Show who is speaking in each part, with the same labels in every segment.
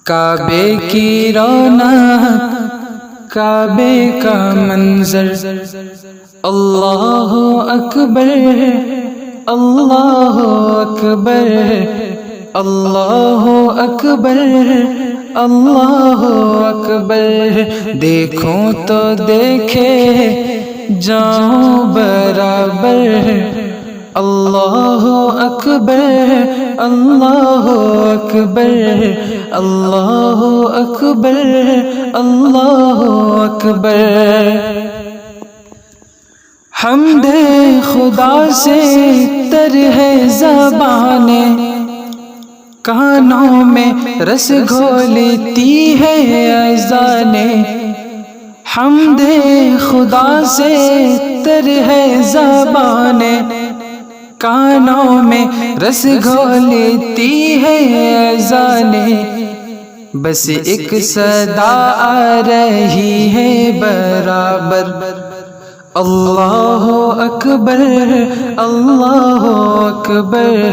Speaker 1: کعبے کی رونق، کعبے کا منظر، اللہ اکبر، اللہ اکبر، اللہ اکبر، اللہ اکبر۔ دیکھوں تو دیکھے جاؤں برابر، اللہ اکبر، اللہ اکبر، اللہ اکبر، اللہ اکبر۔ حمد خدا سے تر ہے زبانیں، کانوں میں رس گھولتی ہے اذانیں۔ حمد خدا سے تر ہے زبانیں، کانوں میں رس گھولتی ہے اذانیں۔ بس ایک صدا آ رہی ہے برابر، اللہ اکبر، اللہ اکبر،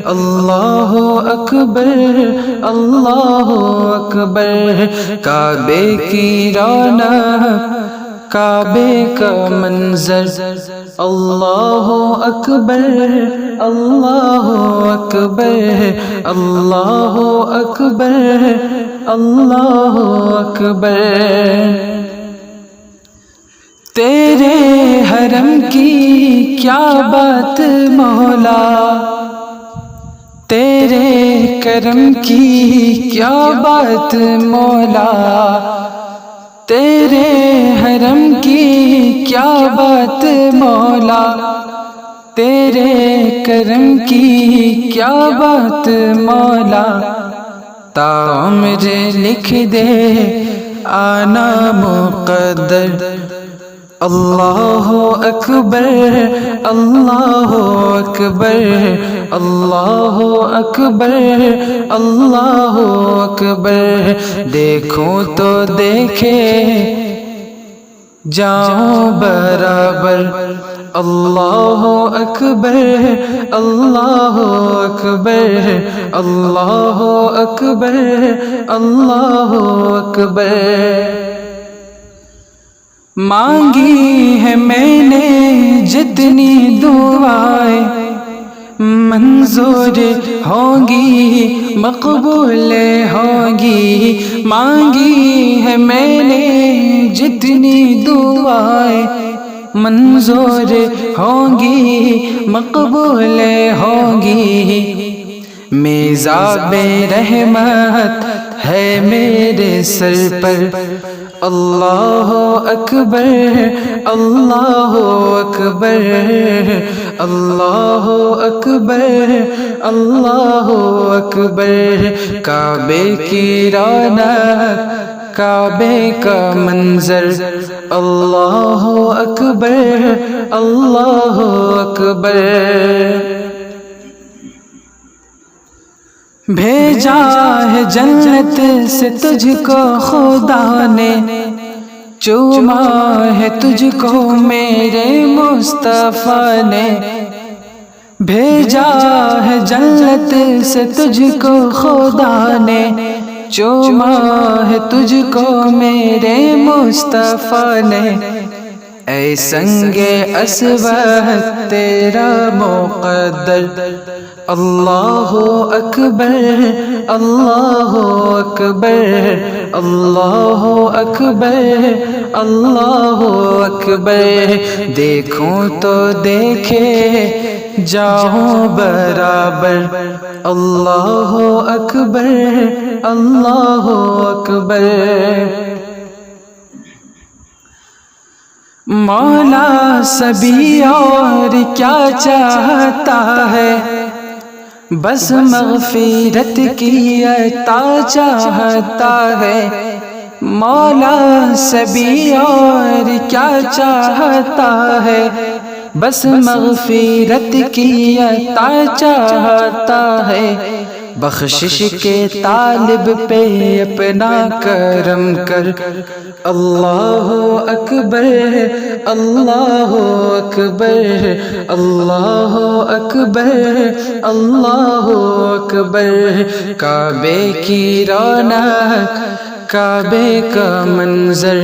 Speaker 1: اللہ اکبر، اللہ اکبر۔ کعبے کی رونق، کعبے کا منظر، اللہ اکبر، اللہ اکبر، اللہ اکبر، اللہ اکبر۔ تیرے حرم کی کیا بات مولا، تیرے کرم کی کیا بات مولا، تیرے حرم کی کیا بات مولا، تیرے کرم کی کیا بات مولا۔ تا عمر لکھ دے آنا مقدر، اللہ اکبر، اللہ اکبر، اللہ اکبر، اللہ اکبر۔ دیکھوں تو دیکھے جاؤں برابر، اللہ اکبر، اللہ اکبر، اللہ اکبر، اللہ اکبر۔ مانگی ہے میں نے جتنی دعائیں، منظور ہوں گی، مقبول ہوں گی۔ مانگی ہے میں نے جتنی دعائیں، منظور ہوں گی، مقبول ہوں گی۔ میزاب رحمت ہے میرے سر پر، اللہ اکبر، اللہ اکبر، اللہ اکبر، اللہ اکبر۔ کعبے کی رونق، کعبے کا منظر، اللہ اکبر، اللہ اکبر۔ بھیجا ہے جنت سے تجھ کو خدا نے، چوما ہے تجھ کو میرے مصطفیٰ نے۔ بھیجا ہے جنت سے تجھ کو خدا نے، چوما ہے تجھ کو میرے مصطفیٰ نے۔ اے سنگ اسود تیرا مقدر، اللہ اکبر، اللہ اکبر، اللہ اکبر، اللہ اکبر۔ دیکھوں تو دیکھے جاؤں برابر، اللہ اکبر، اللہ اکبر۔ مولا سبھی اور کیا چاہتا ہے، بس مغفرت کی عطا چاہتا ہے۔ مولا سبھی اور کیا چاہتا ہے، بس مغفرت کی عطا چاہتا ہے۔ بخشش کے طالب پہ اپنا کرم کر۔ اللہ اکبر اللہ اکبر اللہ اکبر اللہ اکبر۔ کعبے کی رونق کعبے کا منظر،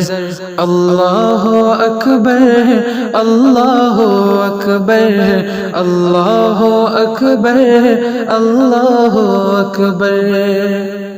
Speaker 1: اللہ اکبر اللہ اکبر اللہ اکبر اللہ اکبر۔